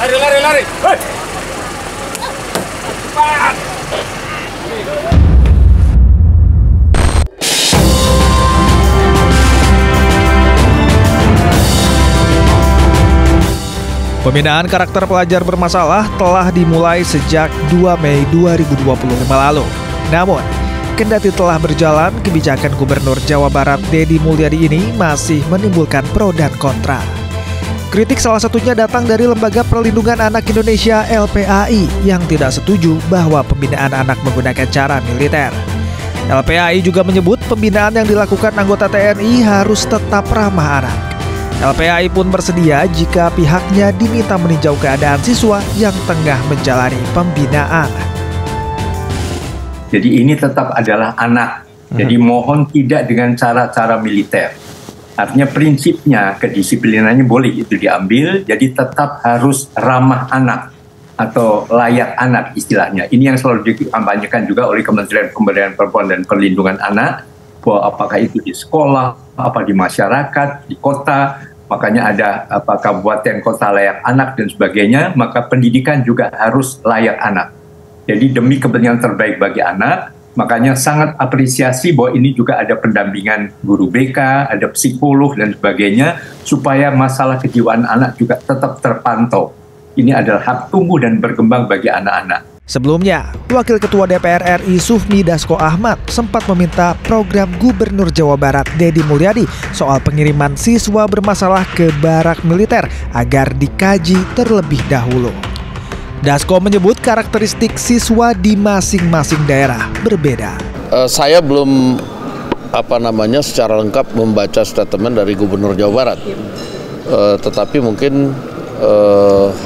Lari, lari, lari. Hei. Cepat. Pembinaan karakter pelajar bermasalah telah dimulai sejak 2 Mei 2025 lalu. Namun, kendati telah berjalan, kebijakan Gubernur Jawa Barat Deddy Mulyadi ini masih menimbulkan pro dan kontra. Kritik salah satunya datang dari Lembaga Perlindungan Anak Indonesia (LPAI) yang tidak setuju bahwa pembinaan anak menggunakan cara militer. LPAI juga menyebut pembinaan yang dilakukan anggota TNI harus tetap ramah anak. LPAI pun bersedia jika pihaknya diminta meninjau keadaan siswa yang tengah menjalani pembinaan. Jadi ini tetap adalah anak. Jadi mohon tidak dengan cara-cara militer. Artinya prinsipnya kedisiplinannya boleh itu diambil, jadi tetap harus ramah anak atau layak anak istilahnya. Ini yang selalu dikampanyekan juga oleh Kementerian Pemberdayaan Perempuan dan Perlindungan Anak, bahwa apakah itu di sekolah, apa di masyarakat, di kota, makanya ada kabupaten kota layak anak dan sebagainya, maka pendidikan juga harus layak anak. Jadi demi kepentingan terbaik bagi anak, makanya sangat apresiasi bahwa ini juga ada pendampingan guru BK, ada psikolog dan sebagainya, supaya masalah kejiwaan anak juga tetap terpantau. Ini adalah hak tumbuh dan berkembang bagi anak-anak. Sebelumnya, Wakil Ketua DPR RI Sufmi Dasko Ahmad sempat meminta program Gubernur Jawa Barat Deddy Mulyadi soal pengiriman siswa bermasalah ke barak militer agar dikaji terlebih dahulu. Dasko menyebut karakteristik siswa di masing-masing daerah berbeda. Saya belum secara lengkap membaca statement dari Gubernur Jawa Barat, tetapi mungkin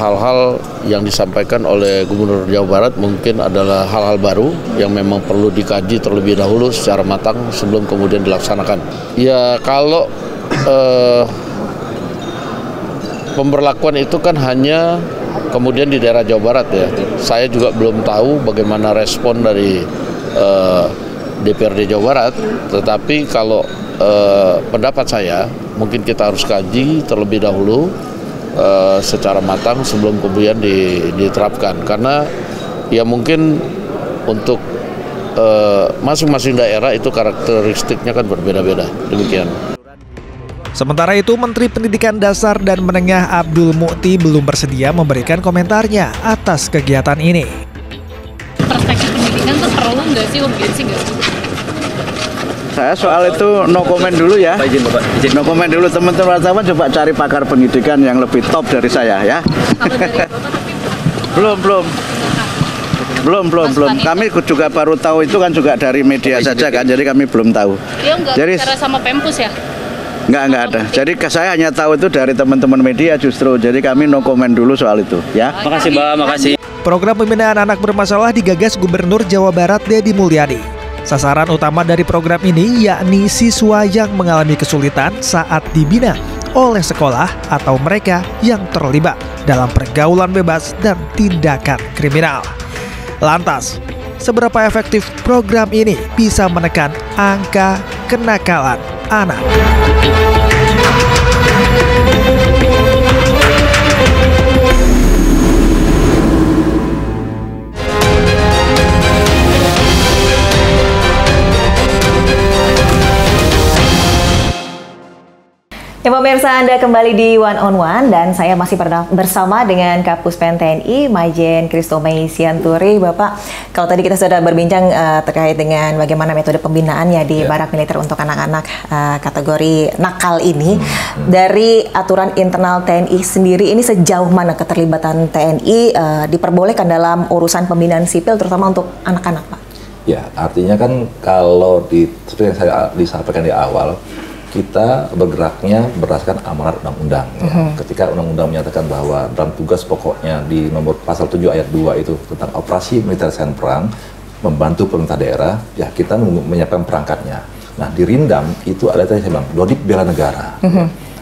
hal-hal yang disampaikan oleh Gubernur Jawa Barat mungkin adalah hal-hal baru yang memang perlu dikaji terlebih dahulu secara matang sebelum kemudian dilaksanakan. Ya kalau pemberlakuan itu kan hanya kemudian di daerah Jawa Barat ya. Saya juga belum tahu bagaimana respon dari DPRD Jawa Barat, tetapi kalau pendapat saya mungkin kita harus kaji terlebih dahulu secara matang sebelum kemudian diterapkan, karena ya mungkin untuk masing-masing daerah itu karakteristiknya kan berbeda-beda, demikian. Sementara itu, Menteri Pendidikan Dasar dan Menengah Abdul Mukti belum bersedia memberikan komentarnya atas kegiatan ini. Perspektif pendidikan tuh perlu nggak sih, urgensi nggak sih? Saya soal itu no comment dulu ya. Izin Bapak. No comment dulu, teman-teman wartawan coba cari pakar pendidikan yang lebih top dari saya ya. Kalau dari Bapak Belum. Kami juga baru tahu itu kan juga dari media saja kan, jadi kami belum tahu. Dia nggak jadi bicara sama Pempus ya? Nggak ada. Jadi saya hanya tahu itu dari teman-teman media justru. Jadi kami no comment dulu soal itu ya. Makasih Mbak, makasih. Program pembinaan anak bermasalah digagas Gubernur Jawa Barat Deddy Mulyadi. Sasaran utama dari program ini yakni siswa yang mengalami kesulitan saat dibina oleh sekolah atau mereka yang terlibat dalam pergaulan bebas dan tindakan kriminal. Lantas, seberapa efektif program ini bisa menekan angka kenakalan anak? Ya pemirsa, Anda kembali di One on One dan saya masih bersama dengan Kapuspen TNI Majen Christomei Sianturi. Bapak, kalau tadi kita sudah berbincang terkait dengan bagaimana metode pembinaannya di barak militer untuk anak-anak kategori nakal ini, dari aturan internal TNI sendiri ini sejauh mana keterlibatan TNI diperbolehkan dalam urusan pembinaan sipil terutama untuk anak-anak, Pak? Ya, artinya kan kalau seperti yang saya disampaikan di awal, kita bergeraknya berdasarkan amanat undang-undang. Ya. Ketika undang-undang menyatakan bahwa dalam tugas pokoknya di nomor pasal 7 ayat 2 itu tentang operasi militer sen perang membantu pemerintah daerah, ya kita menyiapkan perangkatnya. Nah, di Rindam itu ada tadi saya bilang Dodik Bela Negara.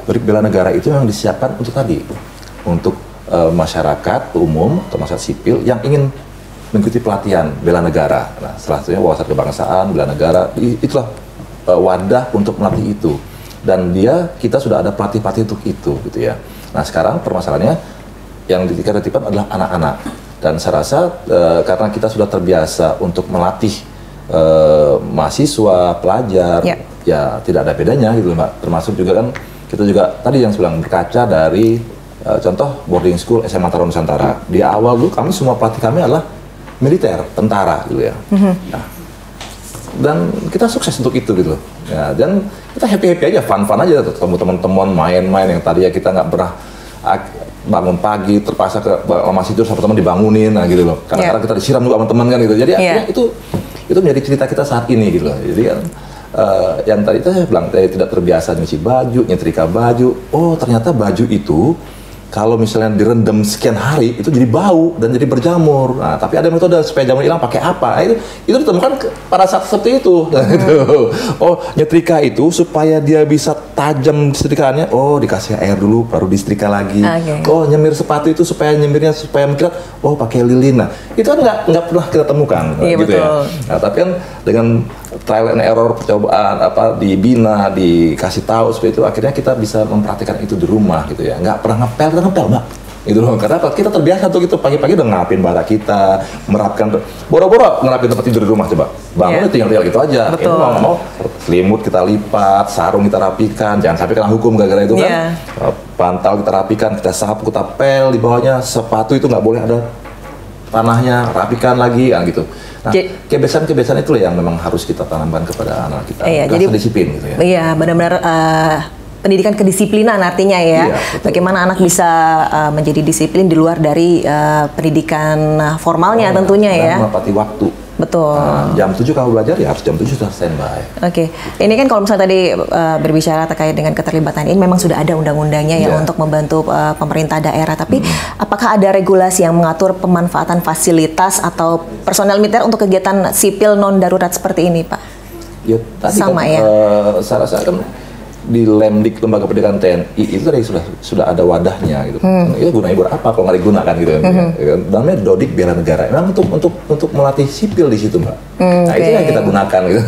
Dodik Bela Negara itu yang disiapkan untuk tadi, untuk masyarakat umum atau masyarakat sipil yang ingin mengikuti pelatihan bela negara. Nah, salah satunya wawasan kebangsaan, bela negara, itulah wadah untuk melatih itu, dan kita sudah ada pelatih-pelatih untuk itu gitu ya. Nah sekarang permasalahannya yang ditertibkan adalah anak-anak. Dan saya rasa karena kita sudah terbiasa untuk melatih mahasiswa, pelajar, ya tidak ada bedanya gitu Mbak. Termasuk juga kan kita juga tadi yang bilang berkaca dari contoh boarding school SMA Taruna Nusantara. Di awal dulu kami semua pelatih kami adalah militer, tentara gitu ya. Nah, dan kita sukses untuk itu gitu. Ya, dan kita happy aja, fun aja, ketemu teman-teman main-main yang tadi ya kita nggak pernah bangun pagi terpaksa ke masih tidur sama teman dibangunin, nah gitu loh. Karena kita disiram juga sama teman kan gitu. Jadi akhirnya itu menjadi cerita kita saat ini gitu loh. Jadi kan yang tadi saya bilang saya tidak terbiasa nyuci baju, nyetrika baju. Oh ternyata baju itu kalau misalnya direndam sekian hari itu jadi bau dan jadi berjamur. Nah, tapi ada metode supaya jamur hilang pakai apa? Nah, itu ditemukan pada saat seperti itu. Nah, gitu. Oh, nyetrika itu supaya dia bisa tajam setrikaannya. Oh, dikasih air dulu baru disetrika lagi. Oh, nyemir sepatu itu supaya nyemirnya supaya mengkilat. Oh, pakai lilin. Nah, itu kan nggak pernah kita temukan gitu ya. Nah, tapi kan dengan trial and error percobaan dibina, dikasih tahu seperti itu akhirnya kita bisa mempraktikkan itu di rumah gitu ya. Nggak pernah ngepel Mbak gitu loh, karena kita terbiasa tuh gitu pagi-pagi udah ngapin bara kita, merapkan boro-boro ngerapin tempat tidur di rumah, coba bangun tinggal gitu aja. Ini mau selimut kita lipat, sarung kita rapikan, jangan sampai kena hukum gara-gara itu kan. Bantal kita rapikan, kita sapu, kita pel di bawahnya, sepatu itu nggak boleh ada tanahnya, rapikan lagi kan gitu. Nah, kebiasaan-kebiasaan itu yang memang harus kita tanamkan kepada anak kita. Jadi disiplin gitu ya. Iya, benar-benar pendidikan kedisiplinan artinya ya. Bagaimana anak bisa menjadi disiplin di luar dari pendidikan formalnya tentunya ya. Menepati waktu. Betul. Jam 7 kamu belajar ya harus jam 7 sudah standby. Oke. Ini kan kalau misalnya tadi berbicara terkait dengan keterlibatan ini memang sudah ada undang-undangnya ya untuk membantu pemerintah daerah. Tapi apakah ada regulasi yang mengatur pemanfaatan fasilitas atau personel militer untuk kegiatan sipil non darurat seperti ini, Pak? Ya, tadi sama kan, ya. Saya rasa kan di Lemdik Lembaga Pendidikan TNI itu tadi sudah ada wadahnya gitu. Itu gunanya buat apa kalau nggak digunakan gitu? Namanya Dodik Bela Negara. Memang untuk melatih sipil di situ Mbak. Nah itu yang kita gunakan gitu.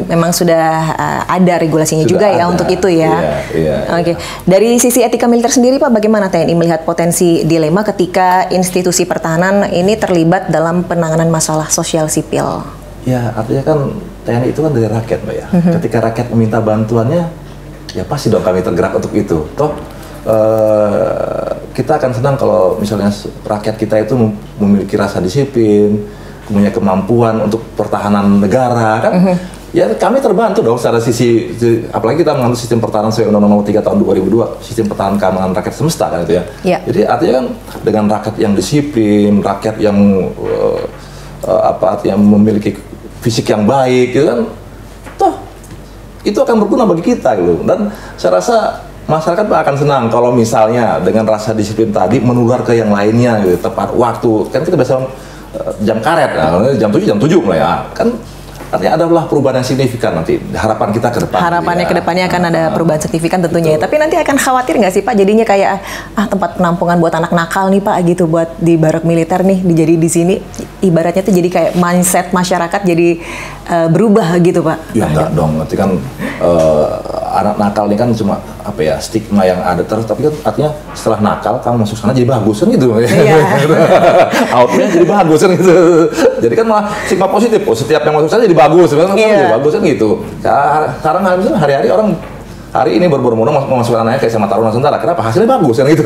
Memang sudah ada regulasinya sudah juga ada. Ya untuk itu ya. Oke. Dari sisi etika militer sendiri Pak, bagaimana TNI melihat potensi dilema ketika institusi pertahanan ini terlibat dalam penanganan masalah sosial sipil? Ya artinya kan TNI itu kan dari rakyat Mbak ya. Ketika rakyat meminta bantuannya, ya pasti dong kami tergerak untuk itu. Toh kita akan senang kalau misalnya rakyat kita itu memiliki rasa disiplin, punya kemampuan untuk pertahanan negara kan. Ya kami terbantu dong secara sisi, apalagi kita mengambil sistem pertahanan sesuai Undang-Undang Nomor 3 Tahun 2002, sistem pertahanan keamanan rakyat semesta kan itu ya. Jadi artinya kan dengan rakyat yang disiplin, rakyat yang artinya memiliki fisik yang baik, gitu kan, toh itu akan berguna bagi kita gitu. Dan saya rasa masyarakat akan senang kalau misalnya dengan rasa disiplin tadi menular ke yang lainnya, gitu, tepat waktu. Kan kita biasa jam karet, jam 7 lah ya, kan artinya adalah perubahan yang signifikan nanti. Harapan kita ke depan. Harapannya ke depannya akan ada perubahan signifikan tentunya. Tapi nanti akan khawatir nggak sih Pak jadinya kayak tempat penampungan buat anak nakal nih Pak gitu, buat di barak militer nih dijadi di sini ibaratnya tuh jadi kayak mindset masyarakat jadi berubah gitu Pak. Ya enggak dong, nanti kan anak nakal ini kan cuma stigma yang ada terus, tapi kan artinya setelah nakal kamu masuk sana jadi bagus kan gitu. Outnya jadi bagus kan gitu. Jadi kan malah stigma positif. Setiap yang masuk sana jadi bagus, jadi bagus kan gitu. Sekarang hari-hari orang hari ini berbondong-bondong memasukkan anaknya ke SMA Taruna Nusantara. Kenapa? Hasilnya bagus kan gitu.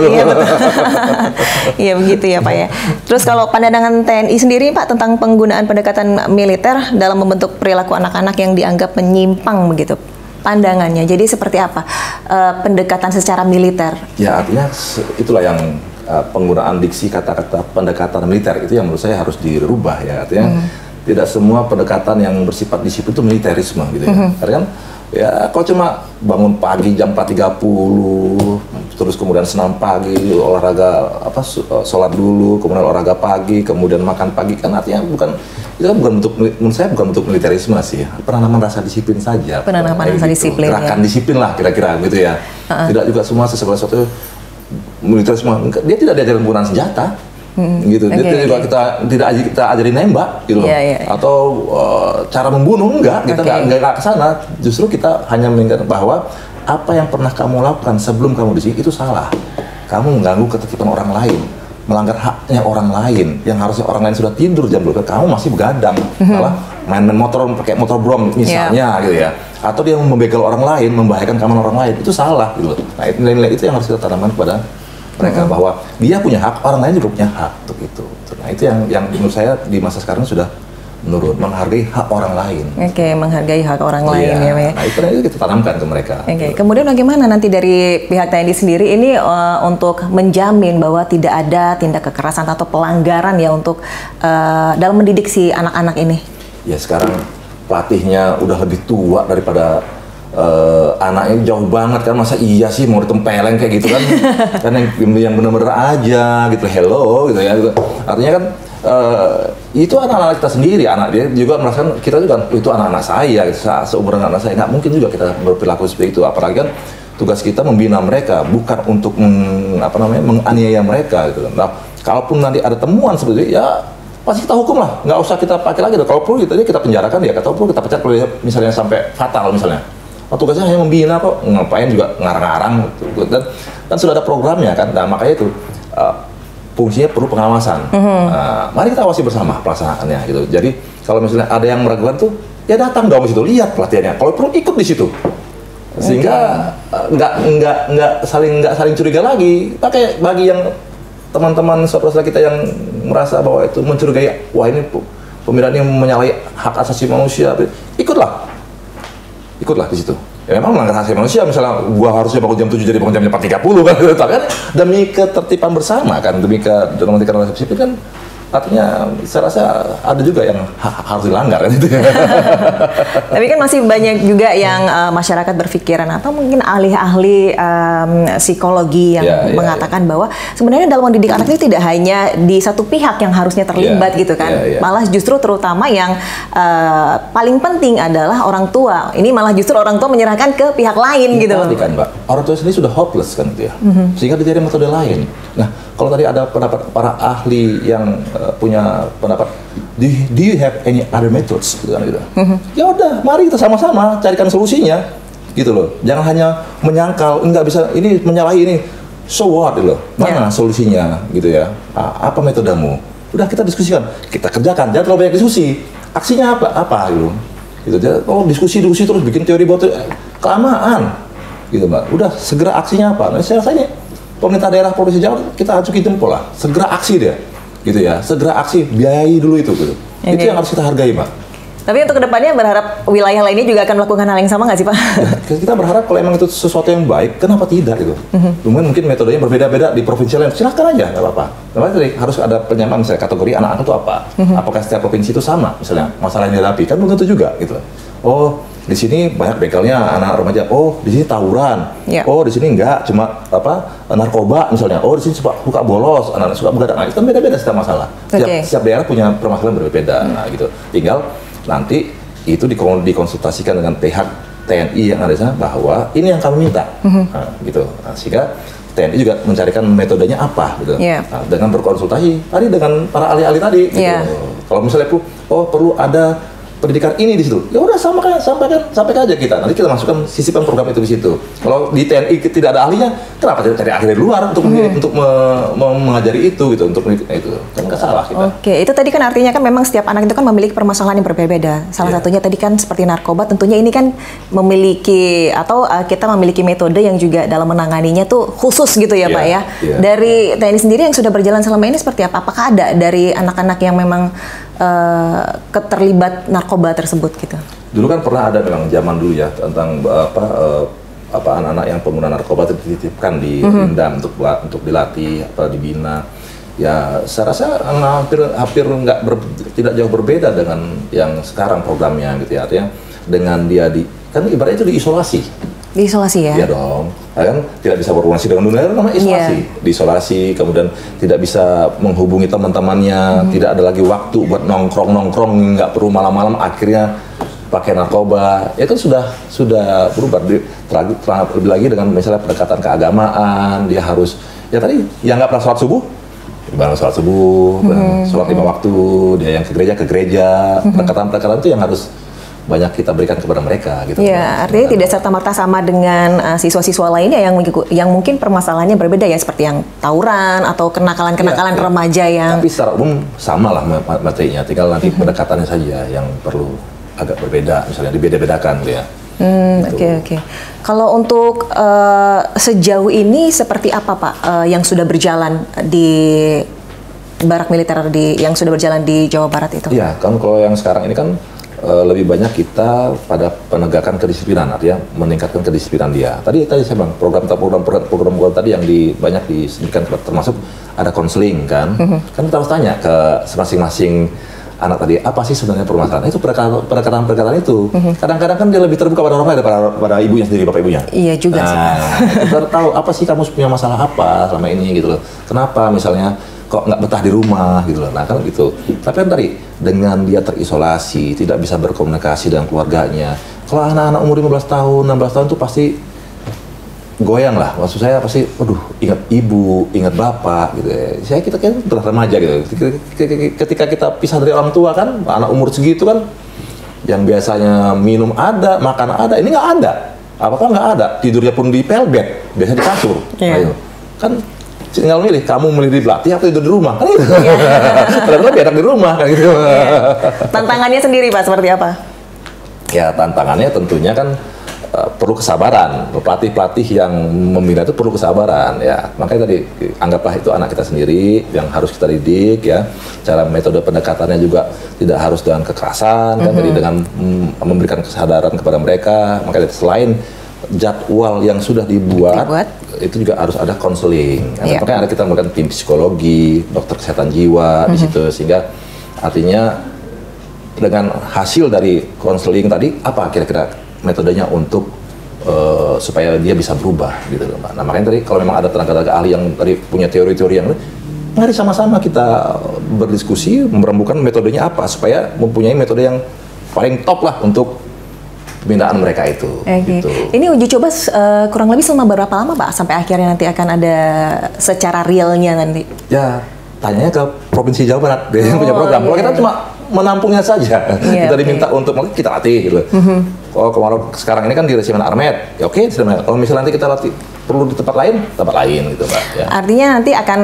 Iya begitu ya Pak ya. Terus kalau pandangan TNI sendiri Pak tentang penggunaan pendekatan militer dalam membentuk perilaku anak-anak yang dianggap menyimpang begitu, pandangannya jadi seperti apa pendekatan secara militer? Ya artinya itulah yang penggunaan diksi kata-kata pendekatan militer itu yang menurut saya harus dirubah ya. Artinya tidak semua pendekatan yang bersifat disiplin itu militerisme gitu ya. Karena kan ya kalau cuma bangun pagi jam 4.30 terus kemudian senam pagi, olahraga sholat dulu, kemudian olahraga pagi, kemudian makan pagi, kan artinya itu kan bukan bentuk, menurut saya bukan bentuk militerisme sih, penanaman rasa disiplin saja. Penanaman rasa disiplin gerakan disiplin lah kira-kira gitu ya. Tidak juga semua sesuatu militerisme, dia tidak diajarin penggunaan senjata. Gitu, juga kita ajarin nembak gitu atau cara membunuh kita nggak ke sana, justru kita hanya mengingatkan bahwa apa yang pernah kamu lakukan sebelum kamu di sini itu salah. kamu mengganggu ketertiban orang lain, melanggar haknya orang lain, yang harusnya orang lain sudah tidur jam 12, kamu masih begadang, malah main-main motor pakai motor brom misalnya gitu ya, atau dia membegal orang lain, membahayakan keamanan orang lain, itu salah gitu loh. Nah, nilai-nilai itu yang harus kita tanamkan kepada mereka, bahwa dia punya hak, orang lain juga punya hak untuk itu. Nah, itu yang menurut saya di masa sekarang sudah menurut, menghargai hak orang lain. Oke, menghargai hak orang lain ya, Pak. Nah, itu kita tanamkan ke mereka. Oke, kemudian bagaimana nanti dari pihak TNI sendiri ini untuk menjamin bahwa tidak ada tindak kekerasan atau pelanggaran ya untuk dalam mendidik si anak-anak ini? Ya sekarang pelatihnya udah lebih tua daripada anaknya, jauh banget kan, masa iya sih mau ditempeleng kayak gitu kan? Kan yang bener-bener aja gitu, hello gitu ya. Artinya kan itu anak-anak kita sendiri, anak dia juga merasakan, kita juga itu anak-anak saya gitu, seumuran anak saya, nggak mungkin juga kita berperilaku seperti itu. Apalagi kan tugas kita membina mereka, bukan untuk menganiaya mereka gitu. Nah, kalaupun nanti ada temuan seperti itu, ya pasti kita hukum lah, nggak usah kita pakai lagi. Kalau perlu kita penjarakan dia, kalau perlu kita pecat kalau misalnya sampai fatal misalnya. Oh, tugasnya hanya membina kok, ngapain juga ngarang-ngarang gitu. Dan kan sudah ada programnya kan, nah makanya itu fungsinya perlu pengawasan. Mari kita awasi bersama pelaksanaannya gitu. Jadi kalau misalnya ada yang meragukan tuh, ya datang dong di situ, lihat pelatihannya. Kalau perlu ikut di situ, sehingga nggak saling curiga lagi. Pakai bagi yang teman-teman saudara kita yang merasa bahwa itu mencurigai, wah ini pembinaan ini menyalahi hak asasi manusia, ikutlah di situ. Ya memang melanggar hak asasi manusia, misalnya gua harusnya bangun jam 7 jadi bangun jam 4.30 kan, tapi kan demi ketertiban bersama kan, demi ketertiban sipil kan, artinya saya rasa ada juga yang harus dilanggar kan itu. Tapi kan masih banyak juga yang masyarakat berpikiran atau mungkin ahli-ahli psikologi yang mengatakan bahwa sebenarnya dalam mendidik anak itu tidak hanya di satu pihak yang harusnya terlibat gitu kan. Malah justru terutama yang paling penting adalah orang tua. Ini malah justru orang tua menyerahkan ke pihak lain gitu loh. Kan, Mbak. Orang tua sendiri sudah hopeless kan gitu ya. Sehingga dicari metode lain. Nah, kalau tadi ada pendapat para ahli yang punya pendapat, do you have any other methods gitu kan gitu. Ya udah, mari kita sama-sama carikan solusinya gitu loh. Jangan hanya menyangkal, nggak bisa ini menyalahi ini. So what gitu loh. Mana solusinya gitu ya? Apa metodemu? Udah kita diskusikan, kita kerjakan. Jangan terlalu banyak diskusi. Aksinya apa gitu. Gitu. Oh, diskusi terus bikin teori buat kelamaan. Gitu, Mbak. Udah segera aksinya apa? Nah, saya rasa ini pemerintah daerah Provinsi Jawa kita acuki jempol lah, segera aksi dia, gitu ya, segera aksi, biayai dulu itu, gitu. Itu yang harus kita hargai, Pak. Tapi untuk kedepannya berharap wilayah lainnya juga akan melakukan hal yang sama nggak sih, Pak? Ya, kita berharap kalau emang itu sesuatu yang baik, kenapa tidak gitu? Mungkin metodenya berbeda-beda di provinsi lain, silahkan aja, nggak apa-apa. Tapi harus ada penyamaan, misalnya kategori anak-anak itu apa? Apakah setiap provinsi itu sama, misalnya masalah yang dihadapi, kan belum tentu juga, gitu. Oh, di sini banyak begalnya anak remaja. Oh, di sini tawuran. Oh, di sini enggak, cuma narkoba misalnya. Oh, di sini suka bolos, anak-anak suka begadang. Nah, itu kan beda-beda setiap masalah. Setiap daerah punya permasalahan berbeda. Nah, gitu. Tinggal nanti itu dikonsultasikan dengan pihak TNI yang ada di sana bahwa ini yang kami minta. Nah, gitu. Nah, sehingga TNI juga mencarikan metodenya apa gitu. Nah, dengan berkonsultasi tadi dengan para ahli-ahli tadi gitu. Kalau misalnya perlu ada pendidikan ini di situ, ya udah sampaikan aja kita. Nanti kita masukkan sisipkan program itu di situ. Kalau di TNI tidak ada ahlinya, kenapa tidak cari ahli dari luar untuk mengajari itu gitu, untuk itu kan nggak salah kita. Oke, itu tadi kan artinya kan memang setiap anak itu kan memiliki permasalahan yang berbeda-beda. Salah satunya tadi kan seperti narkoba, tentunya ini kan memiliki atau kita memiliki metode yang juga dalam menanganinya tuh khusus gitu ya, Pak ya. Dari TNI sendiri yang sudah berjalan selama ini seperti apa? Apakah ada dari anak-anak yang memang keterlibat narkoba tersebut gitu? Dulu kan pernah ada memang zaman dulu ya tentang anak-anak yang pengguna narkoba dititipkan di Indam untuk dilatih atau dibina. Ya saya rasa hampir tidak jauh berbeda dengan yang sekarang programnya gitu ya. Artinya dengan dia kan ibaratnya itu diisolasi. Diisolasi ya? Iya dong, kan tidak bisa berkomunikasi dengan dunia, namanya isolasi. Diisolasi, kemudian tidak bisa menghubungi teman-temannya, tidak ada lagi waktu buat nongkrong, nggak perlu malam-malam, akhirnya pakai narkoba. Ya kan sudah berubah. Lebih lagi dengan misalnya pendekatan keagamaan, dia harus, ya tadi, yang nggak pernah sholat subuh, sholat subuh, sholat 5 waktu, dia yang ke gereja, pendekatan itu yang harus banyak kita berikan kepada mereka gitu. Ya, artinya tidak serta-merta sama dengan siswa-siswa lainnya yang mungkin permasalahannya berbeda ya, seperti yang tawuran atau kenakalan-kenakalan remaja yang... Tapi secara umum sama lah materinya, tinggal nanti pendekatannya saja yang perlu agak berbeda, misalnya dibeda-bedakan gitu ya. Oke. Kalau untuk sejauh ini seperti apa Pak yang sudah berjalan di barak militer yang sudah berjalan di Jawa Barat itu? Iya, kan kalau yang sekarang ini kan lebih banyak kita pada penegakan kedisiplinan, artinya meningkatkan kedisiplinan dia. Tadi saya bilang program tadi yang banyak disediakan, termasuk ada konseling kan. Kan kita harus tanya ke masing-masing anak tadi, apa sih sebenarnya permasalahan? Itu pendekatan itu. Kadang-kadang kan dia lebih terbuka pada orang lain daripada pada ibunya sendiri, bapak ibunya. Iya juga sih. Kita tahu apa sih kamu punya masalah apa selama ini gitu loh. Kenapa misalnya kok nggak betah di rumah gitu loh. Nah kan gitu. Tapi kan tadi dengan dia terisolasi, tidak bisa berkomunikasi dengan keluarganya. Kalau anak-anak umur 15 tahun, 16 tahun tuh pasti goyang lah. Maksud saya pasti, waduh, ingat ibu, ingat bapak gitu. Kita kan udah remaja gitu. Ketika kita pisah dari orang tua kan, anak umur segitu kan, yang biasanya minum ada, makan ada, ini nggak ada. Apakah nggak ada? Tidurnya pun di pelbed, biasanya di kasur. Ayo. Kan tinggal milih, kamu milih di pelatih atau tidur di rumah kan gitu. Ternyata enak di rumah kan gitu. Tantangannya sendiri Pak seperti apa? Ya tantangannya tentunya kan perlu kesabaran. Pelatih-pelatih yang membina itu perlu kesabaran ya. Makanya tadi anggaplah itu anak kita sendiri yang harus kita didik ya. Cara metode pendekatannya juga tidak harus dengan kekerasan kan, jadi dengan memberikan kesadaran kepada mereka. Makanya selain jadwal yang sudah dibuat itu juga harus ada konseling. Makanya ada kita memberikan tim psikologi, dokter kesehatan jiwa di situ, sehingga artinya dengan hasil dari konseling tadi apa kira-kira metodenya untuk supaya dia bisa berubah gitu loh Mbak. Nah makanya tadi kalau memang ada tenaga-tenaga ahli yang tadi punya teori-teori yang mari sama-sama kita berdiskusi merembukan metodenya apa supaya mempunyai metode yang paling top lah untuk pembinaan mereka itu. Gitu. Ini uji coba kurang lebih selama berapa lama Pak sampai akhirnya nanti akan ada secara realnya nanti? Ya tanyanya ke Provinsi Jawa Barat, dia yang punya program. Kalau kita cuma menampungnya saja, kita diminta untuk kita latih gitu. Kalau kemarin sekarang ini kan di Resimen Armet, ya oke. Kalau misalnya nanti kita latih perlu di tempat lain gitu Pak. Ya. Artinya nanti akan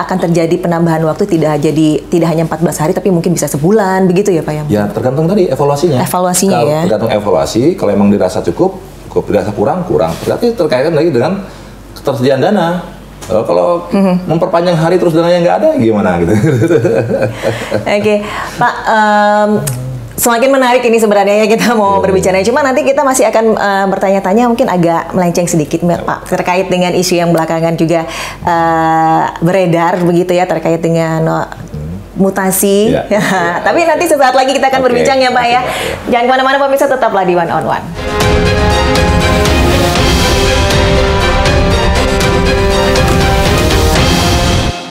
akan terjadi penambahan waktu tidak hanya 14 hari tapi mungkin bisa sebulan begitu ya Pak ya? Ya tergantung tadi evaluasinya. Evaluasinya ya. Tergantung evaluasi. Kalau memang dirasa cukup, dirasa kurang. Berarti terkait lagi dengan ketersediaan dana. Kalau memperpanjang hari terus dananya nggak ada, gimana gitu? Oke, Pak. Semakin menarik ini sebenarnya ya kita mau berbicara. Cuma nanti kita masih akan bertanya-tanya, mungkin agak melenceng sedikit Pak, terkait dengan isu yang belakangan juga beredar begitu ya, terkait dengan mutasi. Tapi nanti sesaat lagi kita akan berbincang ya Pak ya. Jangan kemana-mana pemirsa, tetaplah di One on One.